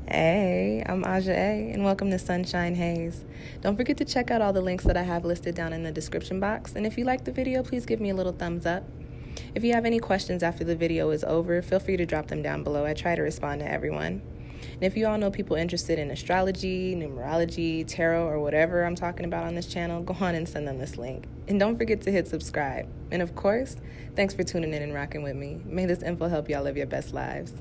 Hey, I'm Aja A, and welcome to Sunshine Haze. Don't forget to check out all the links that I have listed down in the description box, and if you like the video, please give me a little thumbs up. If you have any questions after the video is over, feel free to drop them down below. I try to respond to everyone. And if you all know people interested in astrology, numerology, tarot, or whatever I'm talking about on this channel, go on and send them this link. And don't forget to hit subscribe. And of course, thanks for tuning in and rocking with me. May this info help y'all live your best lives.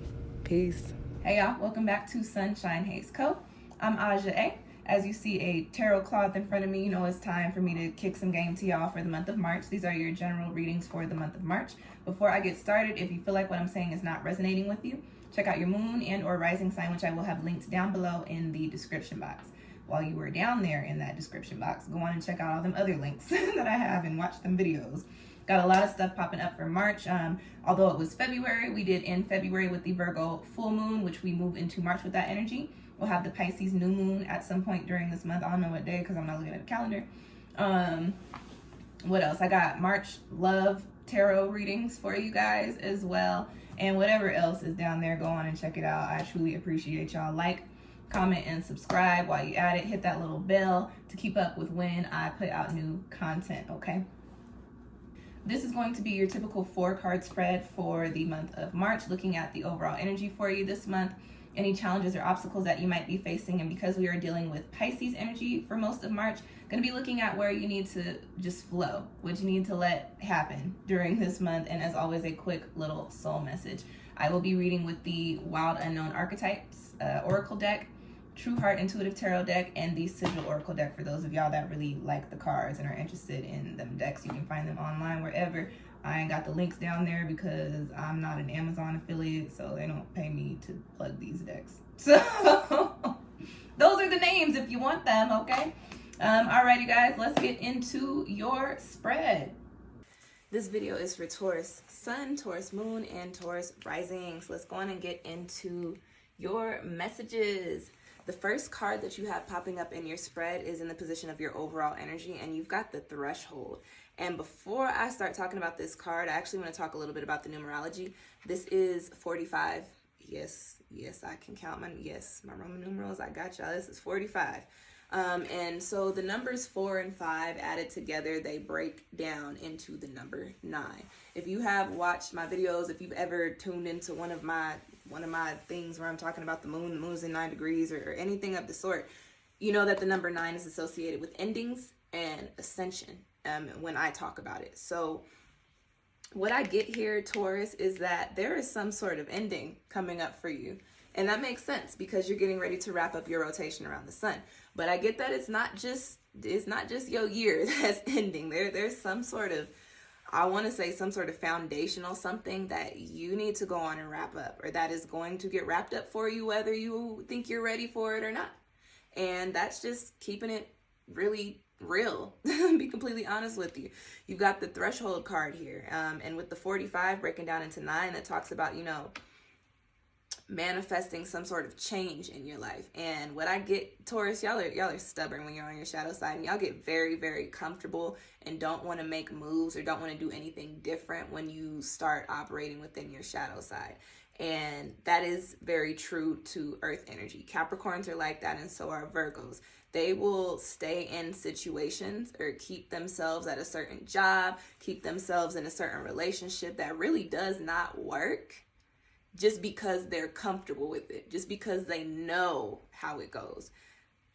Peace. Hey y'all, welcome back to SunshinehazeCo. I'm Aja A. As you see a tarot cloth in front of me, you know it's time for me to kick some game to y'all for the month of March. These are your general readings for the month of March. Before I get started, if you feel like what I'm saying is not resonating with you, check out your moon and or rising sign, which I will have linked down below in the description box. While you were down there in that description box, go on and check out all them other links that I have and watch them videos. Got a lot of stuff popping up for March. Although it was February, we did end February with the Virgo full moon, which we move into March with that energy. We'll have the Pisces new moon at some point during this month. I don't know what day because I'm not looking at the calendar. What else? I got March love tarot readings for you guys as well. And whatever else is down there, go on and check it out. I truly appreciate y'all. Like, comment, and subscribe while you at it. Hit that little bell to keep up with when I put out new content, okay? This is going to be your typical 4-card spread for the month of March, looking at the overall energy for you this month, any challenges or obstacles that you might be facing. And because we are dealing with Pisces energy for most of March, going to be looking at where you need to just flow, what you need to let happen during this month. And as always, a quick little soul message. I will be reading with the Wild Unknown Archetypes Oracle deck, True Heart Intuitive Tarot deck, and the Sigil Oracle deck. For those of y'all that really like the cards and are interested in them decks, you can find them online wherever. I ain't got the links down there because I'm not an Amazon affiliate, so they don't pay me to plug these decks. So those are the names if you want them, okay? Alrighty guys, let's get into your spread. This video is for Taurus Sun, Taurus Moon, and Taurus Rising. So let's go on and get into your messages. The first card that you have popping up in your spread is in the position of your overall energy, and you've got the Threshold. And before I start talking about this card, I actually want to talk a little bit about the numerology. This is 45. Yes, I can count my Roman numerals. I got y'all. This is 45. And so the numbers 4 and 5 added together, they break down into the number 9. If you have watched my videos, if you've ever tuned into one of my things where I'm talking about the moon's in 9 degrees or anything of the sort, you know that the number 9 is associated with endings and ascension when I talk about it. So what I get here, Taurus, is that there is some sort of ending coming up for you. And that makes sense because you're getting ready to wrap up your rotation around the sun. But I get that it's not just your year that's ending. There's some sort of, I want to say some sort of foundational something that you need to go on and wrap up, or that is going to get wrapped up for you whether you think you're ready for it or not. And that's just keeping it really real. Be completely honest with you. You've got the Threshold card here. And with the 45 breaking down into 9, that talks about, manifesting some sort of change in your life. And what I get, Taurus, y'all are stubborn when you're on your shadow side, and y'all get very, very comfortable and don't want to make moves or don't want to do anything different when you start operating within your shadow side. And that is very true to Earth energy. Capricorns are like that, and so are Virgos. They will stay in situations or keep themselves at a certain job, keep themselves in a certain relationship that really does not work, just because they're comfortable with it, just because they know how it goes.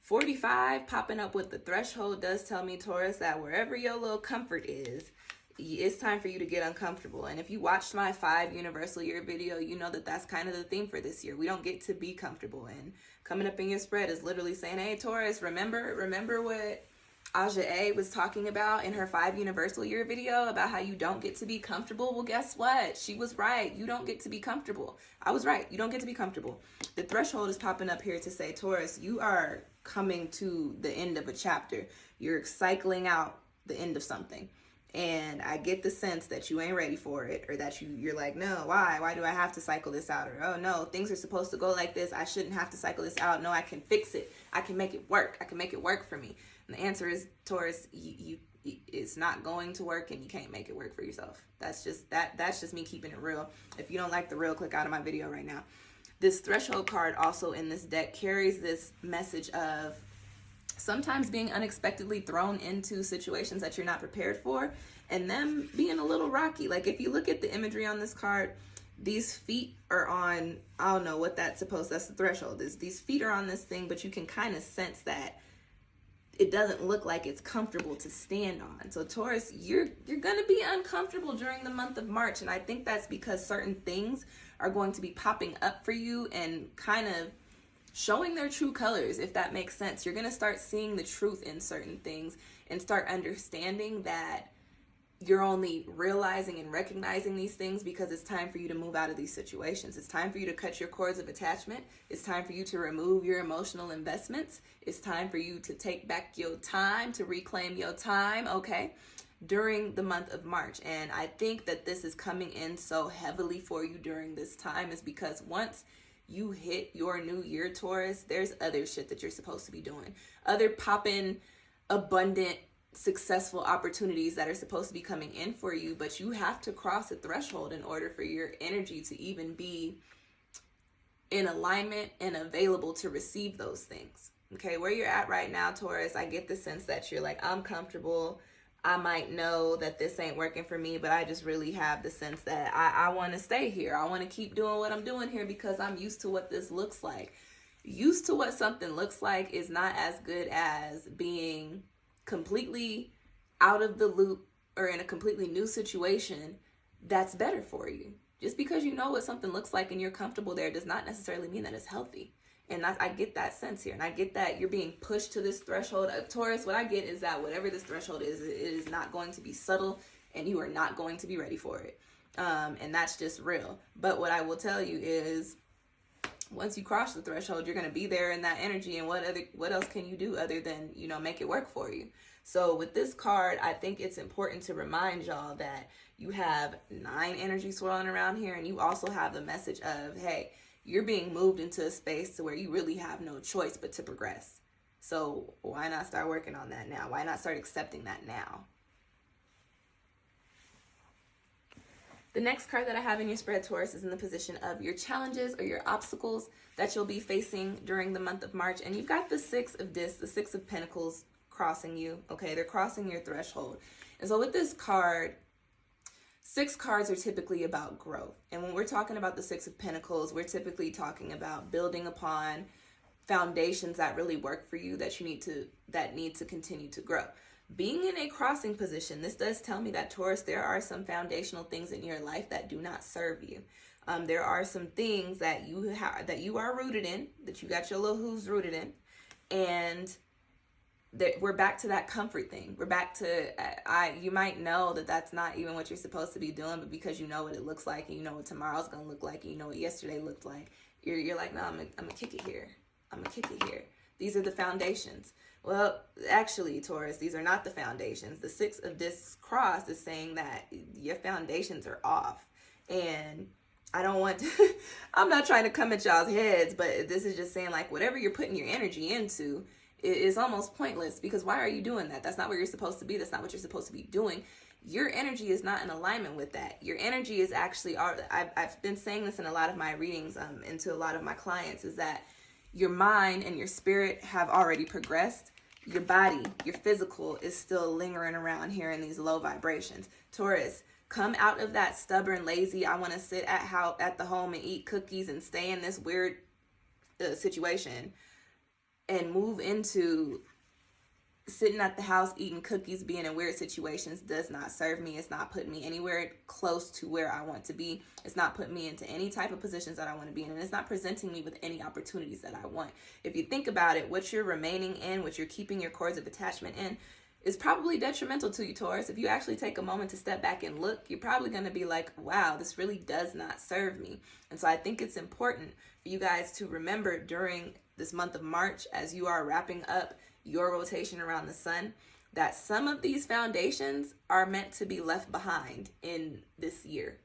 45 popping up with the Threshold does tell me, Taurus, that wherever your little comfort is, it's time for you to get uncomfortable. And if you watched my 5 universal year video, you know that that's kind of the theme for this year. We don't get to be comfortable. And coming up in your spread is literally saying, hey, Taurus, remember what Aja A was talking about in her 5 universal year video about how you don't get to be comfortable? Well, guess what? She was right. You don't get to be comfortable. I was right. You don't get to be comfortable. The Threshold is popping up here to say, Taurus, you are coming to the end of a chapter. You're cycling out the end of something. And I get the sense that you ain't ready for it, or that you're like, no, why do I have to cycle this out? Or, oh no, things are supposed to go like this. I shouldn't have to cycle this out. No, I can fix it. I can make it work. I can make it work for me. And the answer is, Taurus, it's not going to work, and you can't make it work for yourself. That's just me keeping it real. If you don't like the real, click out of my video right now. This threshold card also in this deck carries this message of sometimes being unexpectedly thrown into situations that you're not prepared for, and them being a little rocky. Like if you look at the imagery on this card, these feet are on, I don't know what that's supposed, that's the threshold. These feet are on this thing, but you can kind of sense that it doesn't look like it's comfortable to stand on. So Taurus, you're going to be uncomfortable during the month of March. And I think that's because certain things are going to be popping up for you and kind of showing their true colors, if that makes sense. You're going to start seeing the truth in certain things and start understanding that you're only realizing and recognizing these things because it's time for you to move out of these situations. It's time for you to cut your cords of attachment. It's time for you to remove your emotional investments. It's time for you to take back your time, to reclaim your time, okay, during the month of March. And I think that this is coming in so heavily for you during this time is because once you hit your new year, Taurus, there's other shit that you're supposed to be doing. Other poppin', abundant, successful opportunities that are supposed to be coming in for you, but you have to cross a threshold in order for your energy to even be in alignment and available to receive those things. Okay, where you're at right now, Taurus, I get the sense that you're like, I'm comfortable. I might know that this ain't working for me, but I just really have the sense that I want to stay here. I want to keep doing what I'm doing here because I'm used to what this looks like. Used to what something looks like is not as good as being completely out of the loop or in a completely new situation that's better for you. Just because you know what something looks like and you're comfortable there does not necessarily mean that it's healthy. And I get that sense here. And I get that you're being pushed to this threshold. Taurus, what I get is that whatever this threshold is, it is not going to be subtle and you are not going to be ready for it. And that's just real. But what I will tell you is once you cross the threshold, you're going to be there in that energy. And what else can you do other than, make it work for you? So with this card, I think it's important to remind y'all that you have 9 energy swirling around here. And you also have the message of, hey, you're being moved into a space to where you really have no choice but to progress. So why not start working on that now? Why not start accepting that now? The next card that I have in your spread, Taurus, is in the position of your challenges or your obstacles that you'll be facing during the month of March. And you've got the 6 of Discs, the 6 of Pentacles crossing you. Okay, they're crossing your threshold. And so with this card, 6 cards are typically about growth. And when we're talking about the 6 of Pentacles, we're typically talking about building upon foundations that really work for you that need to continue to grow. Being in a crossing position, this does tell me that, Taurus, there are some foundational things in your life that do not serve you. There are some things that you are rooted in, that you got your little hooves rooted in, and we're back to that comfort thing. We're back to, you might know that that's not even what you're supposed to be doing, but because you know what it looks like and you know what tomorrow's going to look like and you know what yesterday looked like, you're like, no, I'm going to kick it here. I'm going to kick it here. These are the foundations. Well, actually, Taurus, these are not the foundations. The 6 of Discs crossed is saying that your foundations are off. And I don't want to, I'm not trying to come at y'all's heads, but this is just saying, like, whatever you're putting your energy into is almost pointless, because why are you doing that? That's not where you're supposed to be. That's not what you're supposed to be doing. Your energy is not in alignment with that. Your energy is actually, I've been saying this in a lot of my readings and to a lot of my clients, is that your mind and your spirit have already progressed. Your body, your physical, is still lingering around here in these low vibrations. Taurus, come out of that stubborn, lazy, I want to sit at the home and eat cookies and stay in this weird situation, and move into sitting at the house eating cookies, being in weird situations does not serve me. It's not putting me anywhere close to where I want to be. It's not putting me into any type of positions that I want to be in, and it's not presenting me with any opportunities that I want. If you think about it, what you're remaining in, what you're keeping your cords of attachment in, is probably detrimental to you, Taurus. If you actually take a moment to step back and look, you're probably going to be like, wow, this really does not serve me. And so I think it's important for you guys to remember during this month of March, as you are wrapping up your rotation around the sun, that some of these foundations are meant to be left behind in this year.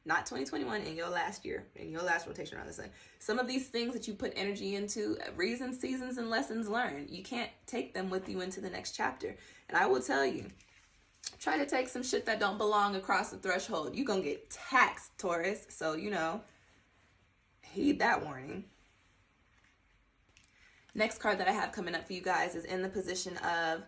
Not 2021, in your last year, in your last rotation around the sun. Some of these things that you put energy into, reasons, seasons, and lessons learned, you can't take them with you into the next chapter. And I will tell you, try to take some shit that don't belong across the threshold. You're going to get taxed, Taurus. So, heed that warning. Next card that I have coming up for you guys is in the position of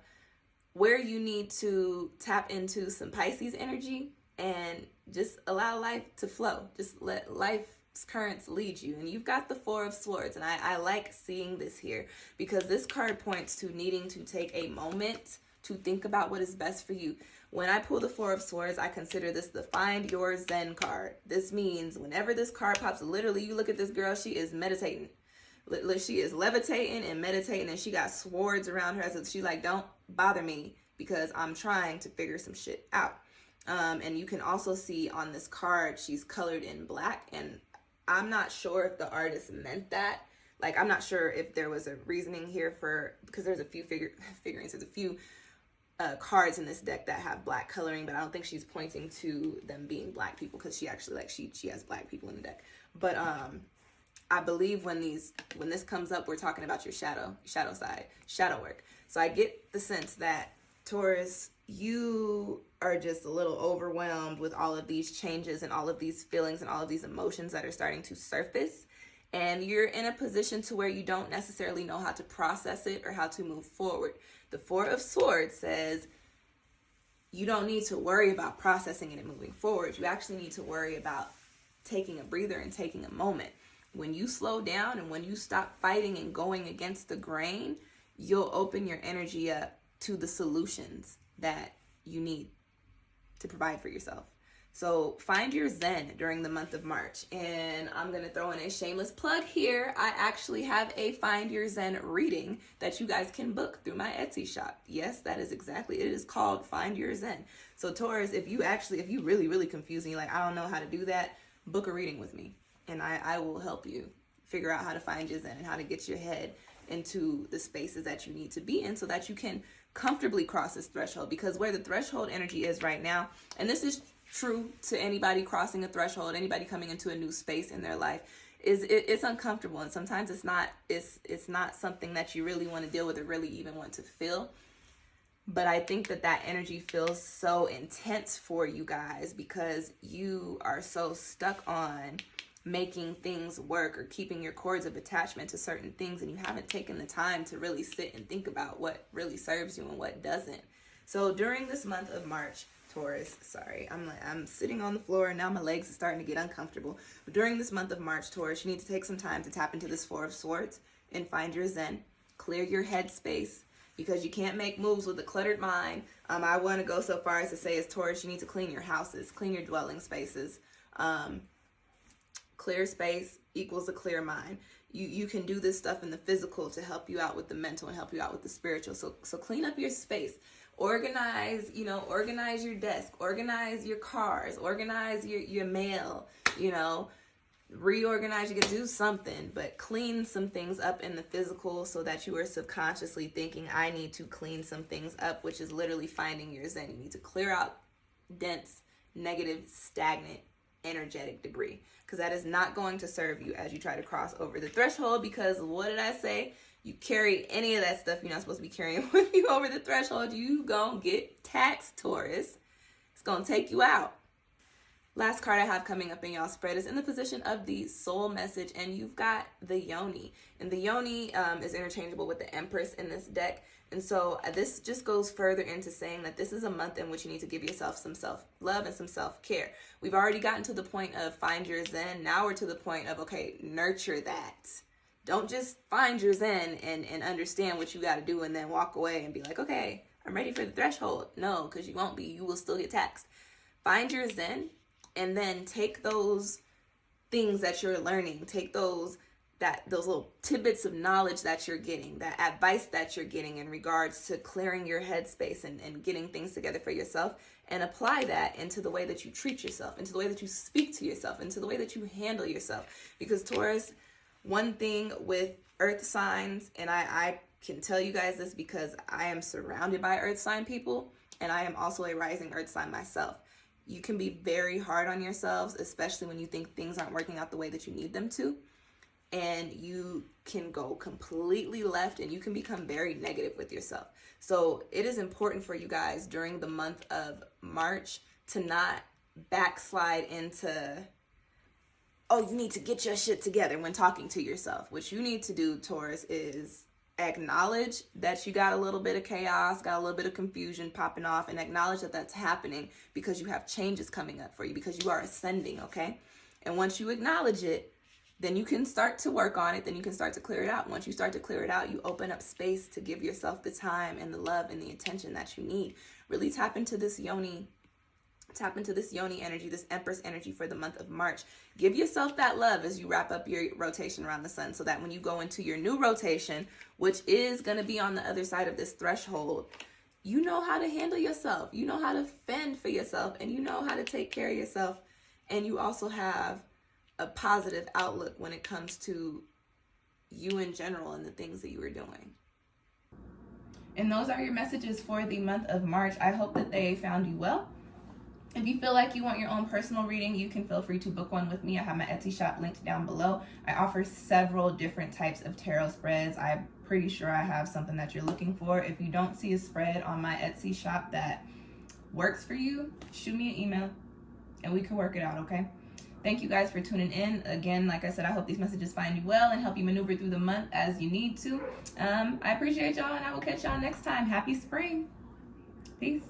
where you need to tap into some Pisces energy and just allow life to flow. Just let life's currents lead you. And you've got the Four of Swords. And I like seeing this here because this card points to needing to take a moment to think about what is best for you. When I pull the Four of Swords, I consider this the Find Your Zen card. This means whenever this card pops, literally you look at this girl, she is meditating. She is levitating and meditating, and she got swords around her. So she's like, don't bother me because I'm trying to figure some shit out. And you can also see on this card, she's colored in black. And I'm not sure if the artist meant that. Like, I'm not sure if there was a reasoning here for, because there's a few figurines, there's a few cards in this deck that have black coloring, but I don't think she's pointing to them being black people because she actually, like, she has black people in the deck. But I believe when this comes up, we're talking about your shadow side, shadow work. So I get the sense that Taurus, you are just a little overwhelmed with all of these changes and all of these feelings and all of these emotions that are starting to surface. And you're in a position to where you don't necessarily know how to process it or how to move forward. The Four of Swords says you don't need to worry about processing it and moving forward. You actually need to worry about taking a breather and taking a moment. When you slow down and when you stop fighting and going against the grain, you'll open your energy up to the solutions that you need to provide for yourself. So find your Zen during the month of March. And I'm going to throw in a shameless plug here. I actually have a Find Your Zen reading that you guys can book through my Etsy shop. Yes, that is exactly. It is called Find Your Zen. So Taurus, if you really, really confused and you're like, I don't know how to do that, book a reading with me. And I will help you figure out how to find your Zen and how to get your head into the spaces that you need to be in so that you can comfortably cross this threshold. Because where the threshold energy is right now, and this is true to anybody crossing a threshold, anybody coming into a new space in their life, it's uncomfortable. And sometimes it's not something that you really want to deal with or really even want to feel. But I think that energy feels so intense for you guys because you are so stuck on making things work or keeping your cords of attachment to certain things, and you haven't taken the time to really sit and think about what really serves you and what doesn't. So during this month of March, Taurus, sorry, I'm sitting on the floor and now my legs are starting to get uncomfortable. But during this month of March, Taurus, you need to take some time to tap into this Four of Swords and find your Zen. Clear your head space because you can't make moves with a cluttered mind. I want to go so far as to say, as Taurus, you need to clean your houses, clean your dwelling spaces. Clear space equals a clear mind. You can do this stuff in the physical to help you out with the mental and help you out with the spiritual. So clean up your space. Organize your desk, organize your cars, organize your mail, reorganize. You can do something, but clean some things up in the physical so that you are subconsciously thinking, I need to clean some things up, which is literally finding your Zen. You need to clear out dense, negative, stagnant, energetic debris, because that is not going to serve you as you try to cross over the threshold. Because what did I say? You carry any of that stuff you're not supposed to be carrying with you over the threshold, you gonna get taxed, Taurus. It's gonna take you out. Last card I have coming up in y'all spread is in the position of the soul message, and you've got the Yoni. And the Yoni is interchangeable with the Empress in this deck. And so this just goes further into saying that this is a month in which you need to give yourself some self-love and some self-care. We've already gotten to the point of find your Zen. Now we're to the point of, okay, nurture that. Don't just find your Zen and understand what you got to do and then walk away and be like, okay, I'm ready for the threshold. No, because you won't be. You will still get taxed. Find your Zen and then take those things that you're learning, take those little tidbits of knowledge that you're getting, that advice that you're getting in regards to clearing your headspace and getting things together for yourself, and apply that into the way that you treat yourself, into the way that you speak to yourself, into the way that you handle yourself. Because Taurus, one thing with earth signs, and I can tell you guys this because I am surrounded by earth sign people, and I am also a rising earth sign myself. You can be very hard on yourselves, especially when you think things aren't working out the way that you need them to. And you can go completely left and you can become very negative with yourself. So it is important for you guys during the month of March to not backslide into oh, you need to get your shit together when talking to yourself. What you need to do, Taurus, is acknowledge that you got a little bit of chaos, got a little bit of confusion popping off, and acknowledge that that's happening because you have changes coming up for you, because you are ascending, okay? And once you acknowledge it, then you can start to work on it. Then you can start to clear it out. Once you start to clear it out, you open up space to give yourself the time and the love and the attention that you need. Really tap into this yoni energy, this Empress energy for the month of March. Give yourself that love as you wrap up your rotation around the sun, so that when you go into your new rotation, which is going to be on the other side of this threshold, you know how to handle yourself. You know how to fend for yourself, and you know how to take care of yourself. And you also have a positive outlook when it comes to you in general and the things that you are doing. And those are your messages for the month of March. I hope that they found you well. If you feel like you want your own personal reading, you can feel free to book one with me. I have my Etsy shop linked down below. I offer several different types of tarot spreads. I'm pretty sure I have something that you're looking for. If you don't see a spread on my Etsy shop that works for you, shoot me an email and we can work it out, okay? Thank you guys for tuning in. Again, like I said, I hope these messages find you well and help you maneuver through the month as you need to. I appreciate y'all, and I will catch y'all next time. Happy spring. Peace.